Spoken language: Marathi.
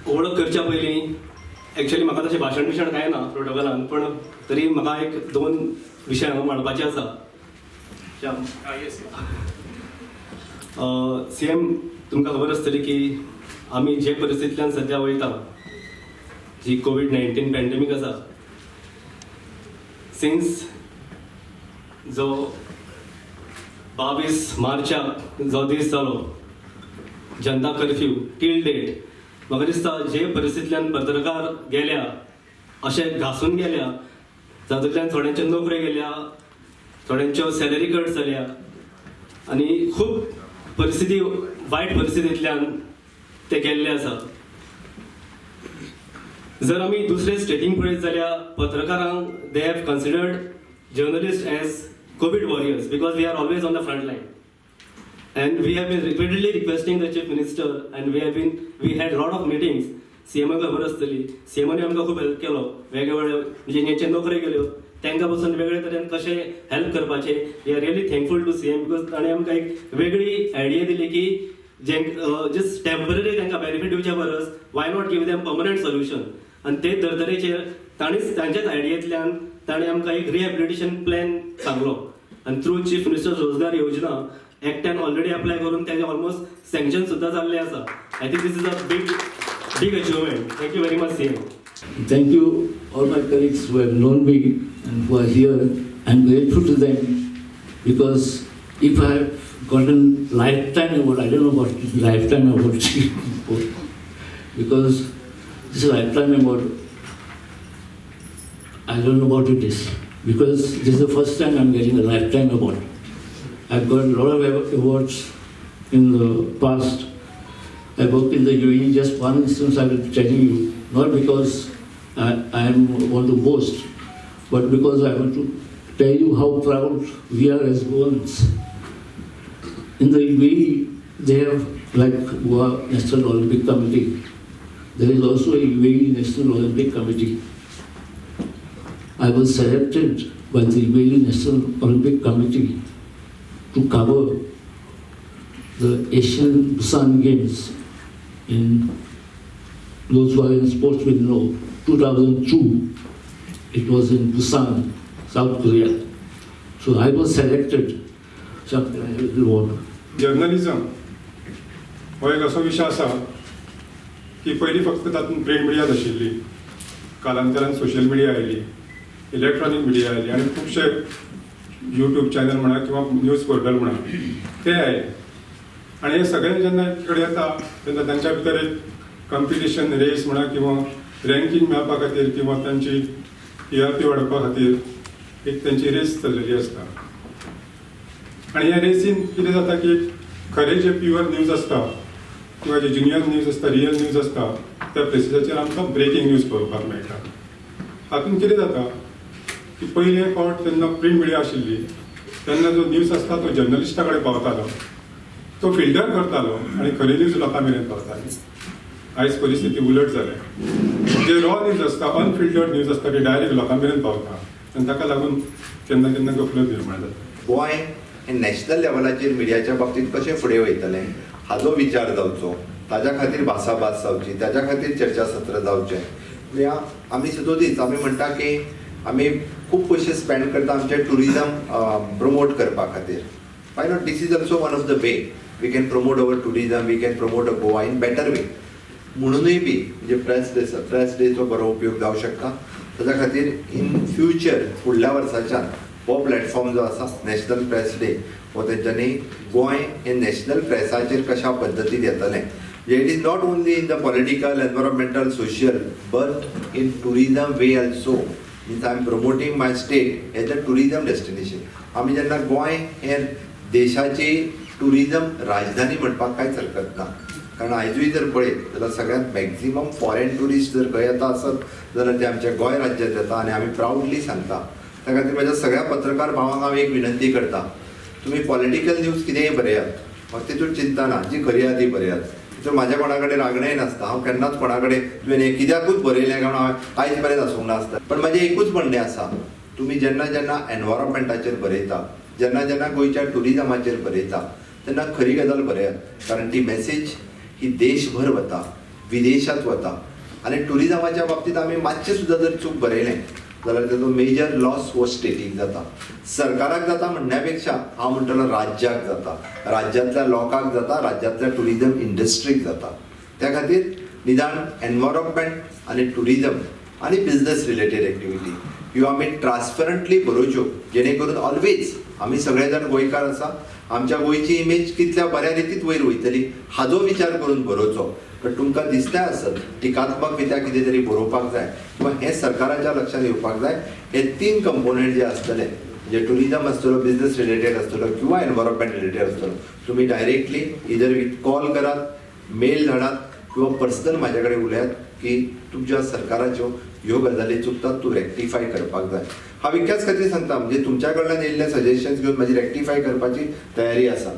ओळख करच्या पयलीं एक्चुअली म्हाका तशें भाशण बिशण काय ना प्रोटोकॉलान, पण तरी म्हाका एक 2 विशय हांगा मांडपाचे आसा. CM तुमकां खबर आसतली की आमी जे परिस्थितींतल्यान सद्या वयता, जी कोविड-19 पॅन्डेमीक आसा, सिन्स जो 22 मार्चाक जो दीस जालो जनता कर्फ्यू टील डेट, म्हाका दिसता जे परिस्थितींतल्यान पत्रकार गेल्या अशें घासून गेल्या, जातूंतल्यान थोड्यांच्यो नोकऱ्यो गेल्या, थोड्यांच्यो सॅलरी कट जाल्या आनी खूब परिस्थिती वायट परिस्थितींतल्यान ते गेल्ले आसा. जर आमी दुसरे स्टेटींक पळयत जाल्यार पत्रकारांक they have considered journalist as COVID warriors because we are always on the front line. And we have been repeatedly requesting the Chief Minister and we had a lot of meetings. CM खबर आसतली, CMने आमकां खूब हेल्प केलो, वेगवेगळे जेंचे नोकऱ्यो गेल्यो तांकां पासून वेगळे तरेन कशें हेल्प करपाचें. We are really thankful to CM because ताणें आमकां एक वेगळी आयडिया दिली की जस्ट टेम्पररी तांकां बेनिफीट दिवच्या परस why not give them permanent solution. आनी ते धर्तरेचेर ताणीच तांच्याच आयडियेंतल्यान ताणें आमकां एक रिहॅबिलिटेशन प्लॅन सांगलो आनी थ्रू चीफ मिनिस्टर रोजगार योजना एक्टान ऑलरेडी अप्लाय करून ताजे ऑलमोस्ट सँक्शन सुद्दां जाल्लें आसा. I think this is a big achievement. Thank you very much, CM. Thank you, all my colleagues who have known me and who are here. I'm grateful to them because if I have gotten lifetime award, I don't know what lifetime award because this is a lifetime award. I don't know what it is because this is the first time I'm getting a lifetime award. I've got a lot of awards in the past. I worked in the UAE. Just one instance I will tell you, not because I want to boast, but because I want to tell you how proud we are as GOANEWS. In the UAE, they have like Goa National Olympic Committee. There is also a UAE National Olympic Committee. I was selected by the UAE National Olympic Committee to cover the Asian Busan Games. In those who are in sports will know, 2002, it was in Busan, South Korea. So I was selected. Journalism हो एक असो विषय आसा की पयलीं फक्त तातूंत प्रिंट मिडिया नाशिल्ली, कालांतरान social media oily, electronic media oily आनी खुबशे यूट्यूब चॅनल म्हणा किंवा न्यूज पोर्टल म्हणा ते आयले. आणि हे सगळे जेन्ना कडेन येता तेन्ना तांच्या भितर एक कॉम्पिटिशन रेस म्हणा किंवा रँकींग मेळपा खातीर किंवा तांची TRP वाडोवपा खातीर एक तांची रेस चल्लेली आसता. आणि ह्या रेसीन कितें जाता की खरे जे प्युअर न्यूज आसता किंवा जे ज्युनियर न्यूज आसता, रियल न्यूज आसता, त्या प्लेसीसाचेर आमकां ब्रेकींग न्यूज पळोवपाक मेळटा. हातूंत कितें जाता की पयले फावट तेन्ना प्रिंट मिडिया आशिल्ली तेन्ना जो न्यूज आसता तो जर्नलिस्टा कडेन पावतालो, तो फिल्टर करतालो आणि खरी न्यूज लोकां मेरेन पावताली. आयज परिस्थिती उलट जाल्या. जे रॉ न्यूज आसता, अनफिल्टर्ड न्यूज आसता ती डायरेक्ट लोकां मेरेन पावता आनी ताका लागून केन्ना केन्ना गफलत निर्माण जाता. गोंय हे नॅशनल लेवलाचेर मिडियाच्या बाबतींत कशें फुडें वयतलें हाचो विचार जावचो, ताच्या खातीर भासाभास जावची, ताच्या खातीर चर्चासत्र जावचें. आमी सदोदीच आमी म्हणटा की आमी खूब पयशे स्पेंड करता आमचे टुरिजम प्रमोट करपा खातीर. Why not? This is also one of the way we can promote our tourism, we can promote Goa in better way. म्हणूनय बी म्हणजे प्रेस डेचो बरो उपयोग जावं शकता. ताच्या खातीर इन फ्युचर फुडल्या वर्साच्यान हो प्लॅटफॉर्म जो आसा नॅशनल प्रेस डे हो तेंच्यांनी गोंय हे नॅशनल प्रेसाचेर कशा पद्दतीन येतलें. It is not only in the political, environmental, social but in tourism way also. Means I am promoting my state as a tourism destination. आमी जेन्ना गोंय हे देशाची टुरिजम राजधानी म्हणपाक कांयच हरकत ना. कारण आयजूय जर पळयत जाल्यार सगळ्यांत मॅक्झिमम फॉरेन टुरिस्ट जर खंय येता आसत जाल्यार ते आमच्या गोंय राज्यांत येता आनी आमी प्रावडली सांगता. त्या खातीर म्हाज्या सगळ्या पत्रकार भावांक हांव एक विनंती करता, तुमी पॉलिटिकल न्यूज कितेंय बरयात, म्हाका तितून चिंता ना, जी खरी आहा ती बरयात. तितून म्हाज्या कोणा कडेन रागणेय नासता. हांव केन्नाच कोणा कडेन तुवें हें कित्याकूच बरयलें काय हांव आयज पर्यंत आसूंक नासता. पण म्हाजें एकूच म्हणणें आसा, तुमी जेन्ना जेन्ना एनवायरमेंटाचेर बरयता, जेन्ना जेन्ना गोंयच्या टुरिजमाचेर बरयता तेन्ना खरी गजाल बरयात. कारण ती मॅसेज ही देशभर वता. विदेशात वता आनी टुरिजमाच्या बाबतीत आमी मातशें सुद्दां जर चूक बरयलें जाल्यार ताचो मेजर लॉस हो स्टेटीक जाता. सरकाराक जाता म्हणण्या पेक्षा हांव म्हणटलो राज्याक जाता, राज्यांतल्या लोकांक जाता, राज्यांतल्या टुरिजम इंडस्ट्रीक जाता. त्या खातीर निदान एनवायरमेंट आनी टुरिजम आनी बिजनेस रिलेटेड एक्टिविटी ह्यो आमी ट्रान्सपरंटली बरोवच्यो, जेणे करून ऑलवेज आमी सगळे जाण गोंयकार आसा, आमच्या गोंयची इमेज कितल्या बऱ्या रितीत वयर वयतली हाचो विचार करून बरोवचो. पण तुमकां दिसता आसत टिकात्मक रित्या कितें तरी बरोवपाक जाय किंवा हें सरकाराच्या लक्षांत येवपाक जाय. हे 3 कंपोनंट जे आसतले, म्हणजे टुरिजम आसतलो, बिजनेस रिलेटेड आसतलो किंवा एनवायरमेंट रिलेटेड आसतलो, तुमी डायरेक्टली इधर कॉल करात, मेल धाडात किंवा पर्सनल म्हाजे कडेन उलयात की तुमच्या सरकाराच्यो ह्यो गजाली चुकतात, तूं रेक्टिफाय करपाक जाय. हांव इतक्याच खातीर सांगता, म्हणजे तुमच्या कडल्यान येयल्ले सजेशन्स घेवन म्हाजी रेक्टिफाय करपाची तयारी आसा.